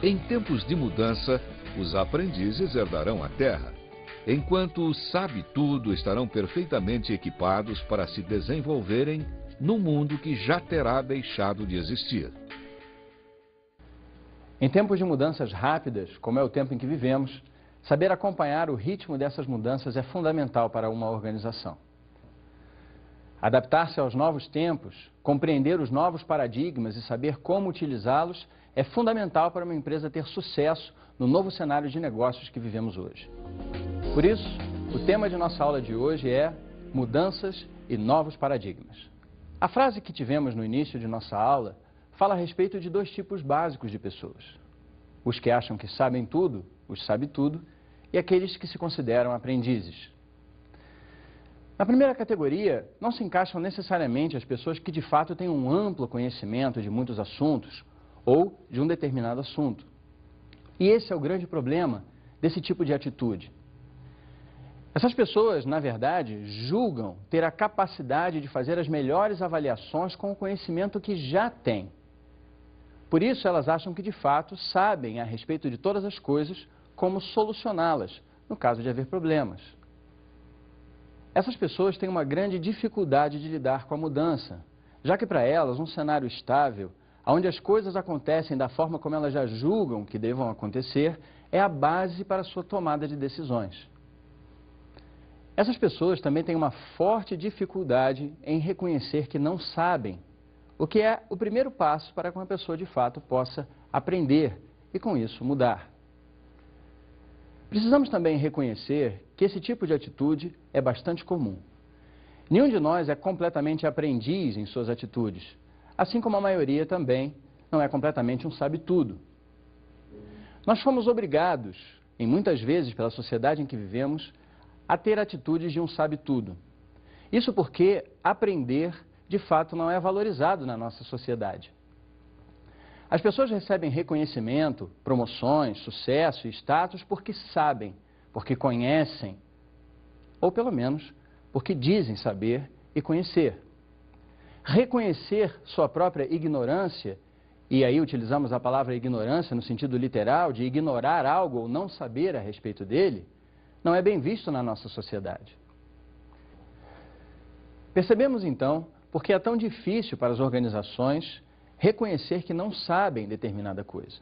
Em tempos de mudança, os aprendizes herdarão a terra, enquanto os sabe-tudo estarão perfeitamente equipados para se desenvolverem no mundo que já terá deixado de existir. Em tempos de mudanças rápidas, como é o tempo em que vivemos, saber acompanhar o ritmo dessas mudanças é fundamental para uma organização. Adaptar-se aos novos tempos, compreender os novos paradigmas e saber como utilizá-los é fundamental para uma empresa ter sucesso no novo cenário de negócios que vivemos hoje. Por isso, o tema de nossa aula de hoje é Mudanças e Novos Paradigmas. A frase que tivemos no início de nossa aula fala a respeito de dois tipos básicos de pessoas. Os que acham que sabem tudo, os sabe-tudo, e aqueles que se consideram aprendizes. Na primeira categoria, não se encaixam necessariamente as pessoas que de fato têm um amplo conhecimento de muitos assuntos ou de um determinado assunto. E esse é o grande problema desse tipo de atitude. Essas pessoas, na verdade, julgam ter a capacidade de fazer as melhores avaliações com o conhecimento que já têm. Por isso, elas acham que de fato sabem a respeito de todas as coisas como solucioná-las, no caso de haver problemas. Essas pessoas têm uma grande dificuldade de lidar com a mudança, já que para elas um cenário estável, onde as coisas acontecem da forma como elas já julgam que devam acontecer, é a base para a sua tomada de decisões. Essas pessoas também têm uma forte dificuldade em reconhecer que não sabem, o que é o primeiro passo para que uma pessoa de fato possa aprender e com isso mudar. Precisamos também reconhecer que esse tipo de atitude é bastante comum. Nenhum de nós é completamente aprendiz em suas atitudes, assim como a maioria também não é completamente um sabe-tudo. Nós fomos obrigados, em muitas vezes pela sociedade em que vivemos, a ter atitudes de um sabe-tudo. Isso porque aprender, de fato, não é valorizado na nossa sociedade. As pessoas recebem reconhecimento, promoções, sucesso e status porque sabem, porque conhecem, ou pelo menos porque dizem saber e conhecer. Reconhecer sua própria ignorância, e aí utilizamos a palavra ignorância no sentido literal, de ignorar algo ou não saber a respeito dele, não é bem visto na nossa sociedade. Percebemos então porque é tão difícil para as organizações reconhecer que não sabem determinada coisa.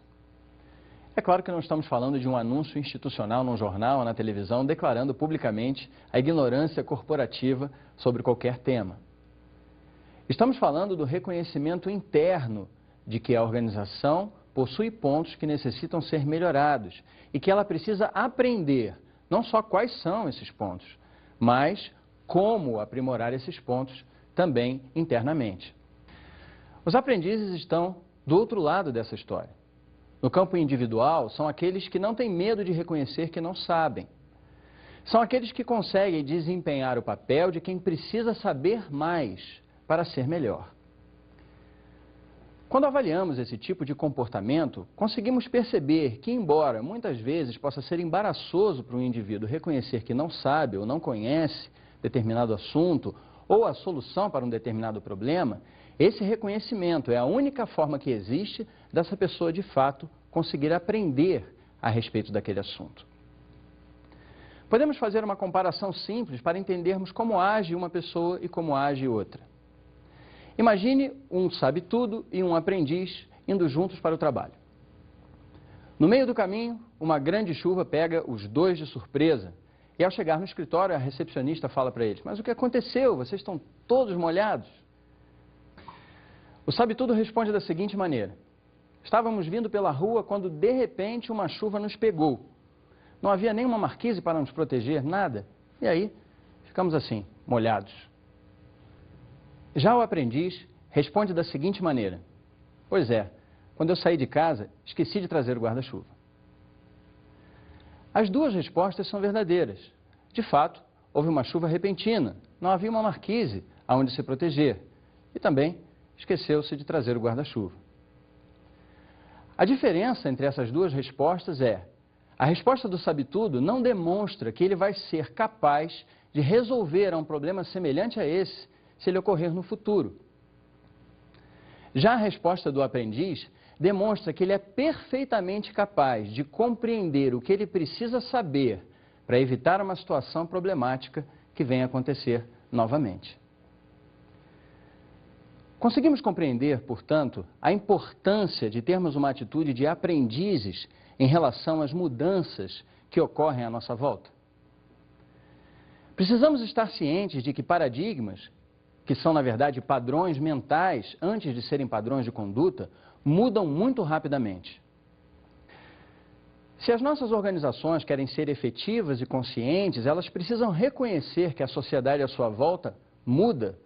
É claro que não estamos falando de um anúncio institucional num jornal ou na televisão declarando publicamente a ignorância corporativa sobre qualquer tema. Estamos falando do reconhecimento interno de que a organização possui pontos que necessitam ser melhorados e que ela precisa aprender não só quais são esses pontos, mas como aprimorar esses pontos também internamente. Os aprendizes estão do outro lado dessa história. No campo individual, são aqueles que não têm medo de reconhecer que não sabem. São aqueles que conseguem desempenhar o papel de quem precisa saber mais para ser melhor. Quando avaliamos esse tipo de comportamento, conseguimos perceber que, embora muitas vezes possa ser embaraçoso para um indivíduo reconhecer que não sabe ou não conhece determinado assunto ou a solução para um determinado problema, esse reconhecimento é a única forma que existe dessa pessoa, de fato, conseguir aprender a respeito daquele assunto. Podemos fazer uma comparação simples para entendermos como age uma pessoa e como age outra. Imagine um sabe-tudo e um aprendiz indo juntos para o trabalho. No meio do caminho, uma grande chuva pega os dois de surpresa e, ao chegar no escritório, a recepcionista fala para eles: "Mas o que aconteceu? Vocês estão todos molhados?" O sabe-tudo responde da seguinte maneira: "Estávamos vindo pela rua quando, de repente, uma chuva nos pegou. Não havia nenhuma marquise para nos proteger, nada. E aí, ficamos assim, molhados." Já o aprendiz responde da seguinte maneira: "Pois é, quando eu saí de casa, esqueci de trazer o guarda-chuva." As duas respostas são verdadeiras. De fato, houve uma chuva repentina, não havia uma marquise aonde se proteger. E também esqueceu-se de trazer o guarda-chuva. A diferença entre essas duas respostas é: a resposta do sabe-tudo não demonstra que ele vai ser capaz de resolver um problema semelhante a esse se ele ocorrer no futuro. Já a resposta do aprendiz demonstra que ele é perfeitamente capaz de compreender o que ele precisa saber para evitar uma situação problemática que venha a acontecer novamente. Conseguimos compreender, portanto, a importância de termos uma atitude de aprendizes em relação às mudanças que ocorrem à nossa volta? Precisamos estar cientes de que paradigmas, que são, na verdade, padrões mentais antes de serem padrões de conduta, mudam muito rapidamente. Se as nossas organizações querem ser efetivas e conscientes, elas precisam reconhecer que a sociedade à sua volta muda.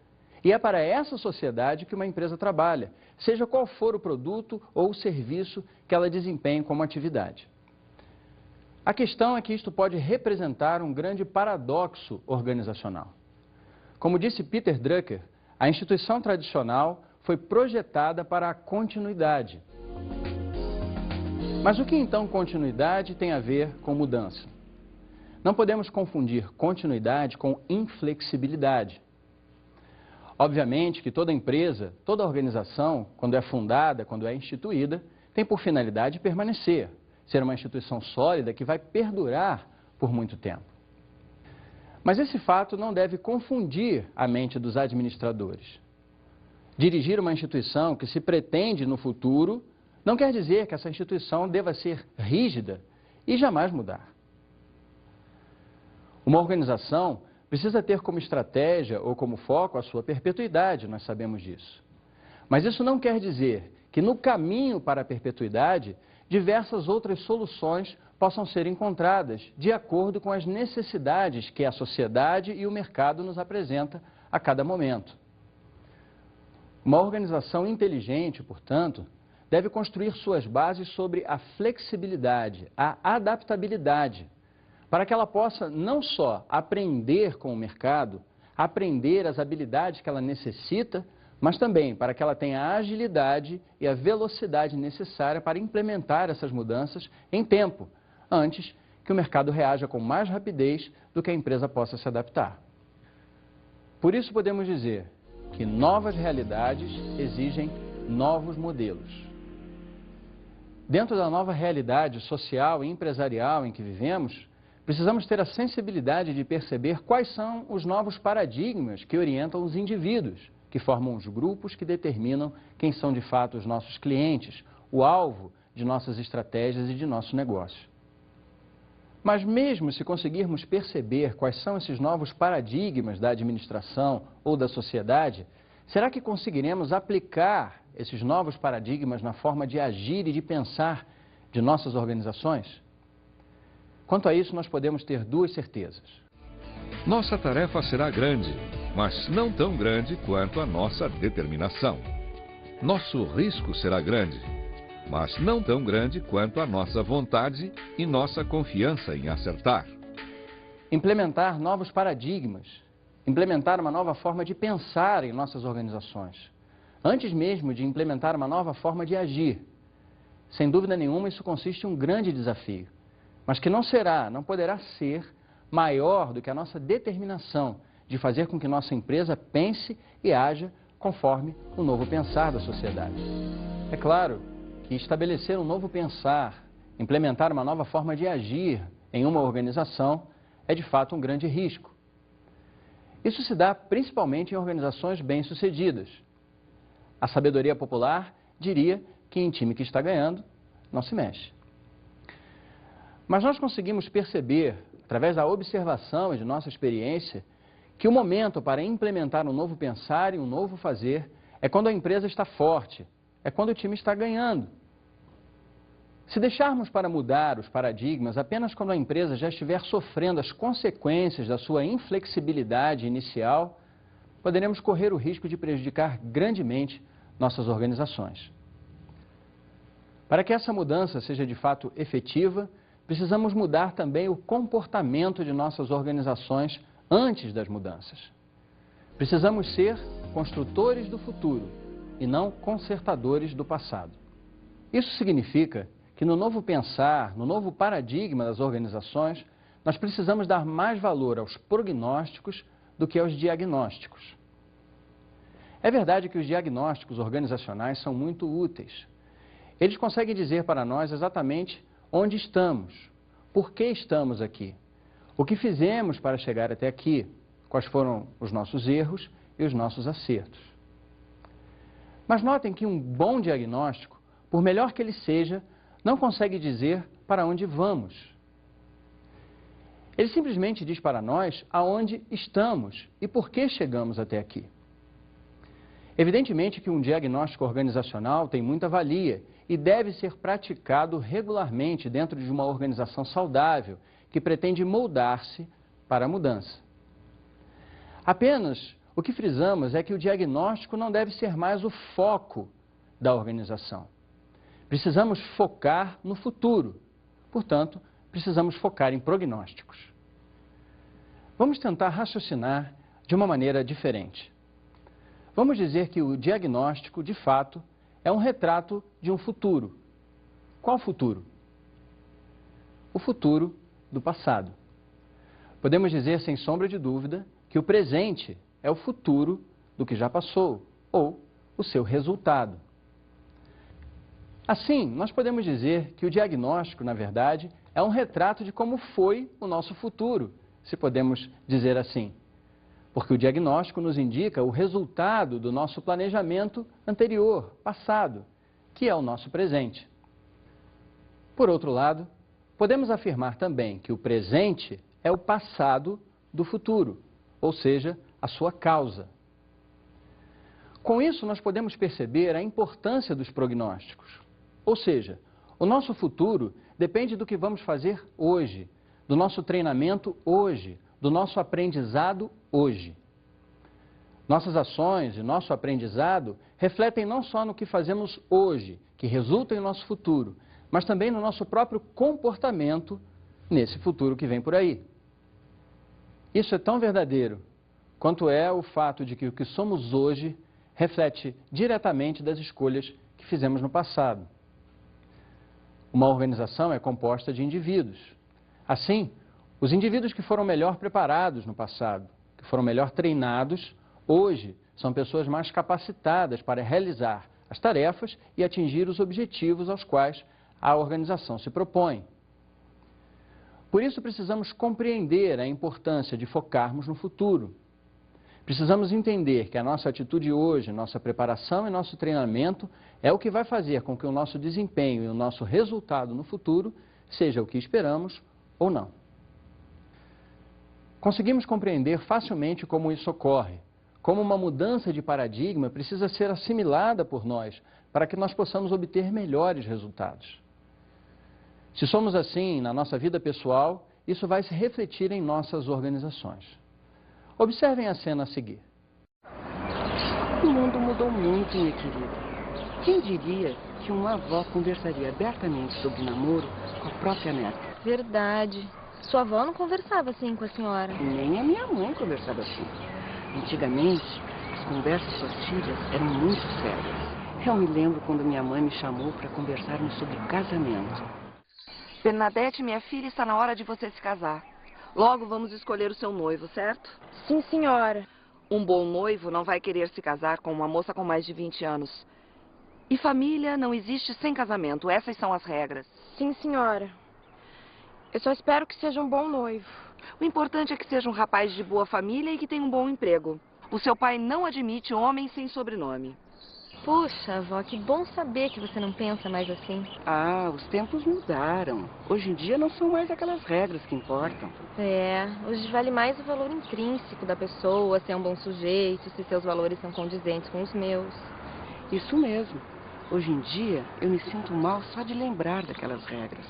E é para essa sociedade que uma empresa trabalha, seja qual for o produto ou o serviço que ela desempenhe como atividade. A questão é que isto pode representar um grande paradoxo organizacional. Como disse Peter Drucker, a instituição tradicional foi projetada para a continuidade. Mas o que então continuidade tem a ver com mudança? Não podemos confundir continuidade com inflexibilidade. Obviamente que toda empresa, toda organização, quando é fundada, quando é instituída, tem por finalidade permanecer, ser uma instituição sólida que vai perdurar por muito tempo. Mas esse fato não deve confundir a mente dos administradores. Dirigir uma instituição que se pretende no futuro não quer dizer que essa instituição deva ser rígida e jamais mudar. Uma organização precisa ter como estratégia ou como foco a sua perpetuidade, nós sabemos disso. Mas isso não quer dizer que no caminho para a perpetuidade, diversas outras soluções possam ser encontradas de acordo com as necessidades que a sociedade e o mercado nos apresenta a cada momento. Uma organização inteligente, portanto, deve construir suas bases sobre a flexibilidade, a adaptabilidade, para que ela possa não só aprender com o mercado, aprender as habilidades que ela necessita, mas também para que ela tenha a agilidade e a velocidade necessária para implementar essas mudanças em tempo, antes que o mercado reaja com mais rapidez do que a empresa possa se adaptar. Por isso podemos dizer que novas realidades exigem novos modelos. Dentro da nova realidade social e empresarial em que vivemos, precisamos ter a sensibilidade de perceber quais são os novos paradigmas que orientam os indivíduos, que formam os grupos que determinam quem são de fato os nossos clientes, o alvo de nossas estratégias e de nosso negócio. Mas mesmo se conseguirmos perceber quais são esses novos paradigmas da administração ou da sociedade, será que conseguiremos aplicar esses novos paradigmas na forma de agir e de pensar de nossas organizações? Quanto a isso, nós podemos ter duas certezas. Nossa tarefa será grande, mas não tão grande quanto a nossa determinação. Nosso risco será grande, mas não tão grande quanto a nossa vontade e nossa confiança em acertar. Implementar novos paradigmas, implementar uma nova forma de pensar em nossas organizações, antes mesmo de implementar uma nova forma de agir. Sem dúvida nenhuma, isso consiste em um grande desafio, mas que não poderá ser maior do que a nossa determinação de fazer com que nossa empresa pense e haja conforme o novo pensar da sociedade. É claro que estabelecer um novo pensar, implementar uma nova forma de agir em uma organização é de fato um grande risco. Isso se dá principalmente em organizações bem-sucedidas. A sabedoria popular diria que em time que está ganhando, não se mexe. Mas nós conseguimos perceber, através da observação e de nossa experiência, que o momento para implementar um novo pensar e um novo fazer é quando a empresa está forte, é quando o time está ganhando. Se deixarmos para mudar os paradigmas apenas quando a empresa já estiver sofrendo as consequências da sua inflexibilidade inicial, poderemos correr o risco de prejudicar grandemente nossas organizações. Para que essa mudança seja de fato efetiva, precisamos mudar também o comportamento de nossas organizações antes das mudanças. Precisamos ser construtores do futuro e não consertadores do passado. Isso significa que no novo pensar, no novo paradigma das organizações, nós precisamos dar mais valor aos prognósticos do que aos diagnósticos. É verdade que os diagnósticos organizacionais são muito úteis. Eles conseguem dizer para nós exatamente onde estamos, por que estamos aqui, o que fizemos para chegar até aqui, quais foram os nossos erros e os nossos acertos. Mas notem que um bom diagnóstico, por melhor que ele seja, não consegue dizer para onde vamos. Ele simplesmente diz para nós aonde estamos e por que chegamos até aqui. Evidentemente que um diagnóstico organizacional tem muita valia e deve ser praticado regularmente dentro de uma organização saudável que pretende moldar-se para a mudança. Apenas o que frisamos é que o diagnóstico não deve ser mais o foco da organização. Precisamos focar no futuro, portanto, precisamos focar em prognósticos. Vamos tentar raciocinar de uma maneira diferente. Vamos dizer que o diagnóstico, de fato, é um retrato de um futuro. Qual futuro? O futuro do passado. Podemos dizer, sem sombra de dúvida, que o presente é o futuro do que já passou, ou o seu resultado. Assim, nós podemos dizer que o diagnóstico, na verdade, é um retrato de como foi o nosso futuro, se podemos dizer assim. Porque o diagnóstico nos indica o resultado do nosso planejamento anterior, passado, que é o nosso presente. Por outro lado, podemos afirmar também que o presente é o passado do futuro, ou seja, a sua causa. Com isso, nós podemos perceber a importância dos prognósticos. Ou seja, o nosso futuro depende do que vamos fazer hoje, do nosso treinamento hoje, do nosso aprendizado hoje. Nossas ações e nosso aprendizado refletem não só no que fazemos hoje, que resulta em nosso futuro, mas também no nosso próprio comportamento nesse futuro que vem por aí. Isso é tão verdadeiro quanto é o fato de que o que somos hoje reflete diretamente das escolhas que fizemos no passado. Uma organização é composta de indivíduos. Assim, os indivíduos que foram melhor preparados no passado, que foram melhor treinados, hoje são pessoas mais capacitadas para realizar as tarefas e atingir os objetivos aos quais a organização se propõe. Por isso, precisamos compreender a importância de focarmos no futuro. Precisamos entender que a nossa atitude hoje, nossa preparação e nosso treinamento é o que vai fazer com que o nosso desempenho e o nosso resultado no futuro seja o que esperamos ou não. Conseguimos compreender facilmente como isso ocorre, como uma mudança de paradigma precisa ser assimilada por nós para que nós possamos obter melhores resultados. Se somos assim na nossa vida pessoal, isso vai se refletir em nossas organizações. Observem a cena a seguir. O mundo mudou muito, minha querida. Quem diria que uma avó conversaria abertamente sobre namoro com a própria neta? Verdade. Sua avó não conversava assim com a senhora. Nem a minha mãe conversava assim. Antigamente, as conversas com as filhas eram muito sérias. Eu me lembro quando minha mãe me chamou para conversarmos sobre casamento. Bernadette, minha filha, está na hora de você se casar. Logo vamos escolher o seu noivo, certo? Sim, senhora. Um bom noivo não vai querer se casar com uma moça com mais de 20 anos. E família não existe sem casamento. Essas são as regras. Sim, senhora. Eu só espero que seja um bom noivo. O importante é que seja um rapaz de boa família e que tenha um bom emprego. O seu pai não admite homem sem sobrenome. Puxa, avó, que bom saber que você não pensa mais assim. Ah, os tempos mudaram. Hoje em dia não são mais aquelas regras que importam. É, hoje vale mais o valor intrínseco da pessoa, se é um bom sujeito, se seus valores são condizentes com os meus. Isso mesmo. Hoje em dia eu me sinto mal só de lembrar daquelas regras.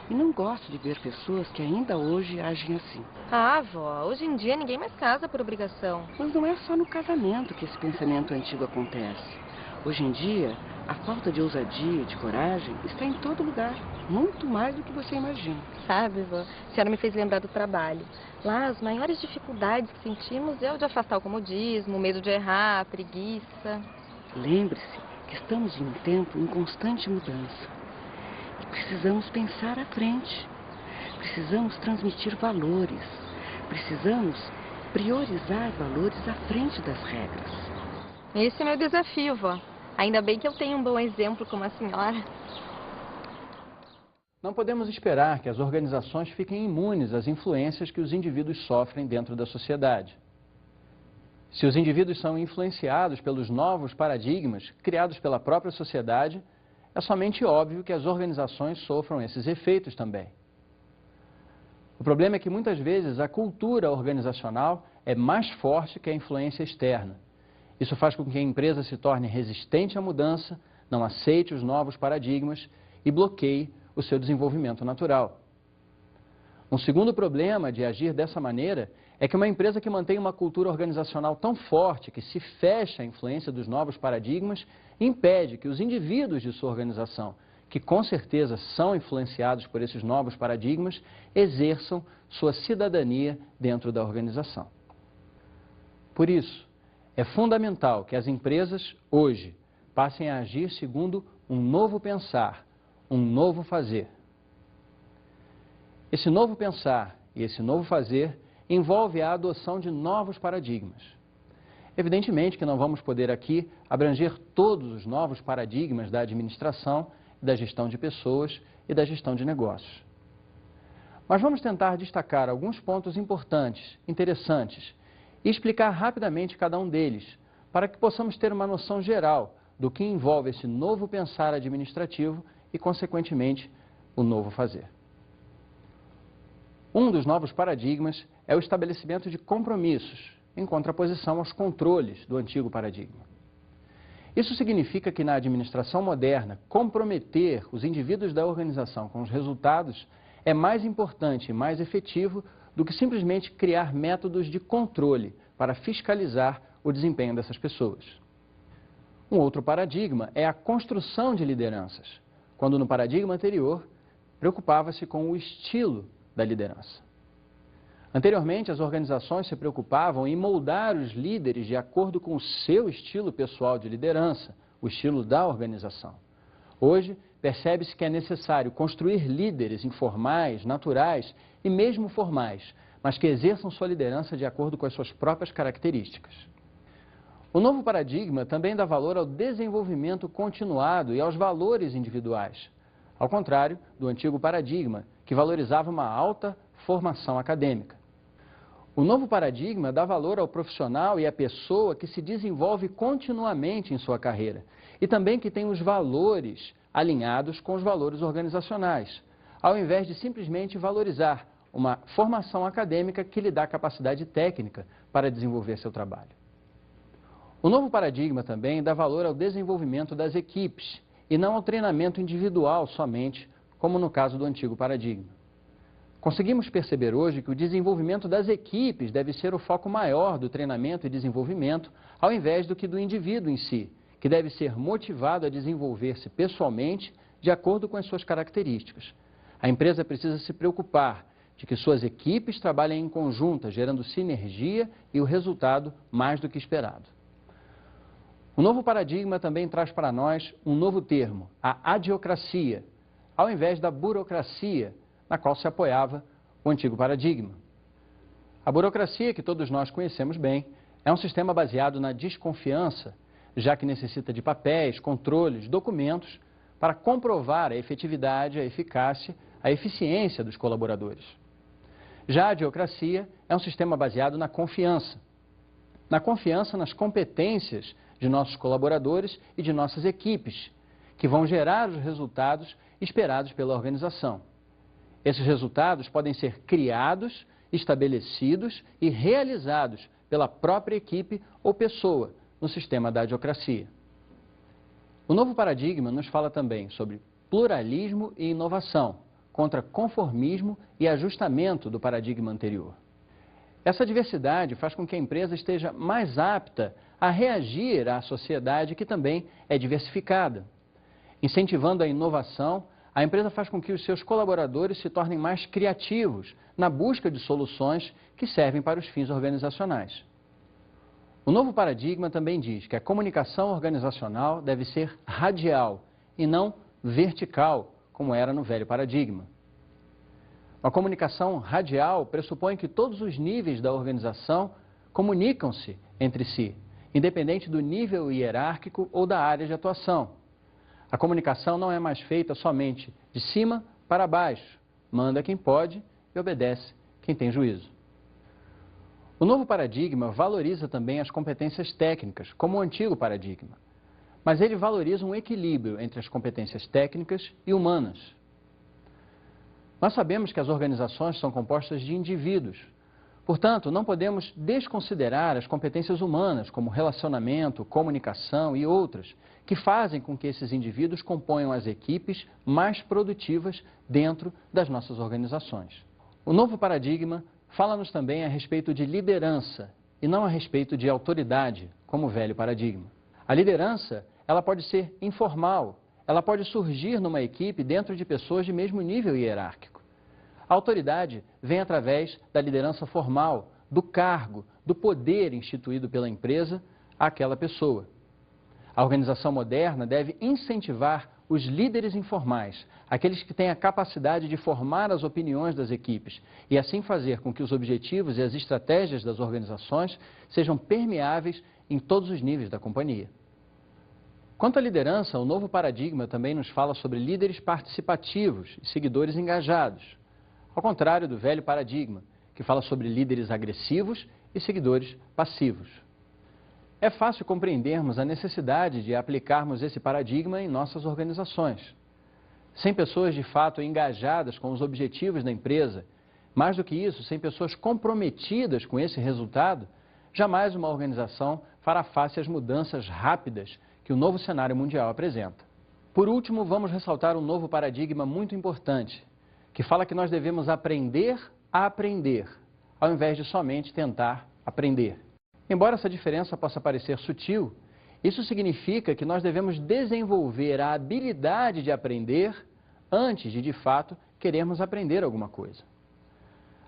E não gosto de ver pessoas que ainda hoje agem assim. Ah, avó, hoje em dia ninguém mais casa por obrigação. Mas não é só no casamento que esse pensamento antigo acontece. Hoje em dia, a falta de ousadia e de coragem está em todo lugar. Muito mais do que você imagina. Sabe, vó, a senhora me fez lembrar do trabalho. Lá, as maiores dificuldades que sentimos é o de afastar o comodismo, o medo de errar, a preguiça. Lembre-se que estamos em um tempo em constante mudança. E precisamos pensar à frente. Precisamos transmitir valores. Precisamos priorizar valores à frente das regras. Esse é meu desafio, vó. Ainda bem que eu tenho um bom exemplo como a senhora. Não podemos esperar que as organizações fiquem imunes às influências que os indivíduos sofrem dentro da sociedade. Se os indivíduos são influenciados pelos novos paradigmas criados pela própria sociedade, é somente óbvio que as organizações sofram esses efeitos também. O problema é que muitas vezes a cultura organizacional é mais forte que a influência externa. Isso faz com que a empresa se torne resistente à mudança, não aceite os novos paradigmas e bloqueie o seu desenvolvimento natural. Um segundo problema de agir dessa maneira é que uma empresa que mantém uma cultura organizacional tão forte que se fecha à influência dos novos paradigmas impede que os indivíduos de sua organização, que com certeza são influenciados por esses novos paradigmas, exerçam sua cidadania dentro da organização. Por isso, é fundamental que as empresas, hoje, passem a agir segundo um novo pensar, um novo fazer. Esse novo pensar e esse novo fazer envolve a adoção de novos paradigmas. Evidentemente que não vamos poder aqui abranger todos os novos paradigmas da administração, da gestão de pessoas e da gestão de negócios. Mas vamos tentar destacar alguns pontos importantes, interessantes, e explicar rapidamente cada um deles, para que possamos ter uma noção geral do que envolve esse novo pensar administrativo e, consequentemente, o novo fazer. Um dos novos paradigmas é o estabelecimento de compromissos, em contraposição aos controles do antigo paradigma. Isso significa que na administração moderna, comprometer os indivíduos da organização com os resultados é mais importante e mais efetivo do que simplesmente criar métodos de controle para fiscalizar o desempenho dessas pessoas. Um outro paradigma é a construção de lideranças, quando no paradigma anterior preocupava-se com o estilo da liderança. Anteriormente, as organizações se preocupavam em moldar os líderes de acordo com o seu estilo pessoal de liderança, o estilo da organização. Hoje, percebe-se que é necessário construir líderes informais, naturais e mesmo formais, mas que exerçam sua liderança de acordo com as suas próprias características. O novo paradigma também dá valor ao desenvolvimento continuado e aos valores individuais, ao contrário do antigo paradigma, que valorizava uma alta formação acadêmica. O novo paradigma dá valor ao profissional e à pessoa que se desenvolve continuamente em sua carreira e também que tem os valores alinhados com os valores organizacionais, ao invés de simplesmente valorizar uma formação acadêmica que lhe dá capacidade técnica para desenvolver seu trabalho. O novo paradigma também dá valor ao desenvolvimento das equipes e não ao treinamento individual somente, como no caso do antigo paradigma. Conseguimos perceber hoje que o desenvolvimento das equipes deve ser o foco maior do treinamento e desenvolvimento, ao invés do que do indivíduo em si, que deve ser motivado a desenvolver-se pessoalmente de acordo com as suas características. A empresa precisa se preocupar de que suas equipes trabalhem em conjunto, gerando sinergia e o resultado mais do que esperado. O novo paradigma também traz para nós um novo termo, a adiocracia, ao invés da burocracia, na qual se apoiava o antigo paradigma. A burocracia, que todos nós conhecemos bem, é um sistema baseado na desconfiança, já que necessita de papéis, controles, documentos para comprovar a efetividade, a eficácia, a eficiência dos colaboradores. Já a adiocracia é um sistema baseado na confiança nas competências de nossos colaboradores e de nossas equipes, que vão gerar os resultados esperados pela organização. Esses resultados podem ser criados, estabelecidos e realizados pela própria equipe ou pessoa no sistema da adiocracia. O novo paradigma nos fala também sobre pluralismo e inovação, contra conformismo e ajustamento do paradigma anterior. Essa diversidade faz com que a empresa esteja mais apta a reagir à sociedade que também é diversificada. Incentivando a inovação, a empresa faz com que os seus colaboradores se tornem mais criativos na busca de soluções que servem para os fins organizacionais. O novo paradigma também diz que a comunicação organizacional deve ser radial e não vertical, como era no velho paradigma. Uma comunicação radial pressupõe que todos os níveis da organização comunicam-se entre si independente do nível hierárquico ou da área de atuação. A comunicação não é mais feita somente de cima para baixo, manda quem pode e obedece quem tem juízo. O novo paradigma valoriza também as competências técnicas, como o antigo paradigma, mas ele valoriza um equilíbrio entre as competências técnicas e humanas. Nós sabemos que as organizações são compostas de indivíduos. Portanto, não podemos desconsiderar as competências humanas, como relacionamento, comunicação e outras, que fazem com que esses indivíduos componham as equipes mais produtivas dentro das nossas organizações. O novo paradigma fala-nos também a respeito de liderança e não a respeito de autoridade, como o velho paradigma. A liderança, ela pode ser informal, ela pode surgir numa equipe dentro de pessoas de mesmo nível hierárquico. A autoridade vem através da liderança formal, do cargo, do poder instituído pela empresa àquela pessoa. A organização moderna deve incentivar os líderes informais, aqueles que têm a capacidade de formar as opiniões das equipes e assim fazer com que os objetivos e as estratégias das organizações sejam permeáveis em todos os níveis da companhia. Quanto à liderança, o novo paradigma também nos fala sobre líderes participativos e seguidores engajados, ao contrário do velho paradigma, que fala sobre líderes agressivos e seguidores passivos. É fácil compreendermos a necessidade de aplicarmos esse paradigma em nossas organizações. Sem pessoas de fato engajadas com os objetivos da empresa, mais do que isso, sem pessoas comprometidas com esse resultado, jamais uma organização fará face às mudanças rápidas que o novo cenário mundial apresenta. Por último, vamos ressaltar um novo paradigma muito importante, que fala que nós devemos aprender a aprender, ao invés de somente tentar aprender. Embora essa diferença possa parecer sutil, isso significa que nós devemos desenvolver a habilidade de aprender antes de fato, querermos aprender alguma coisa.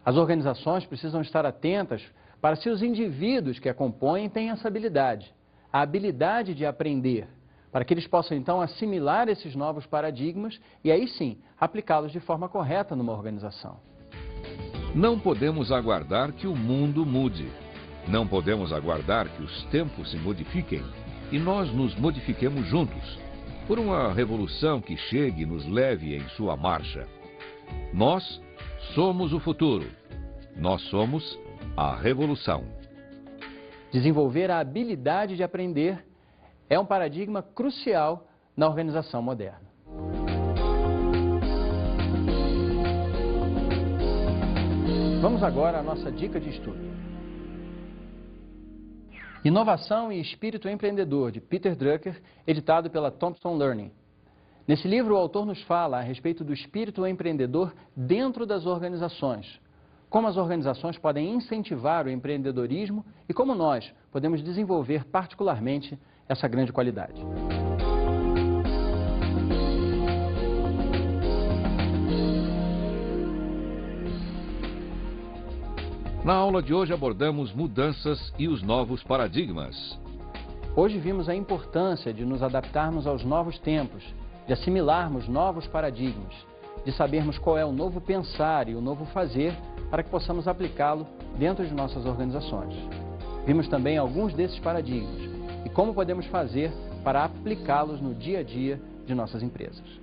As organizações precisam estar atentas para se os indivíduos que a compõem têm essa habilidade, a habilidade de aprender, para que eles possam então assimilar esses novos paradigmas e aí sim aplicá-los de forma correta numa organização. Não podemos aguardar que o mundo mude. Não podemos aguardar que os tempos se modifiquem e nós nos modifiquemos juntos, por uma revolução que chegue e nos leve em sua marcha. Nós somos o futuro. Nós somos a revolução. Desenvolver a habilidade de aprender é um paradigma crucial na organização moderna. Vamos agora à nossa dica de estudo. Inovação e Espírito Empreendedor, de Peter Drucker, editado pela Thompson Learning. Nesse livro, o autor nos fala a respeito do espírito empreendedor dentro das organizações, como as organizações podem incentivar o empreendedorismo e como nós podemos desenvolver particularmente essa grande qualidade. Na aula de hoje abordamos mudanças e os novos paradigmas. Hoje vimos a importância de nos adaptarmos aos novos tempos, de assimilarmos novos paradigmas, de sabermos qual é o novo pensar e o novo fazer para que possamos aplicá-lo dentro de nossas organizações. Vimos também alguns desses paradigmas e como podemos fazer para aplicá-los no dia a dia de nossas empresas.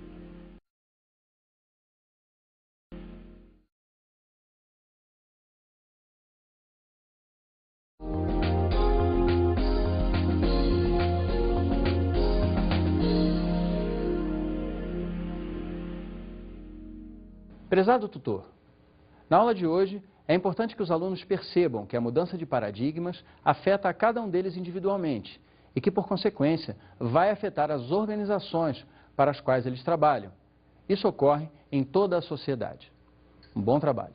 Prezado tutor, na aula de hoje é importante que os alunos percebam que a mudança de paradigmas afeta a cada um deles individualmente e que, por consequência, vai afetar as organizações para as quais eles trabalham. Isso ocorre em toda a sociedade. Um bom trabalho.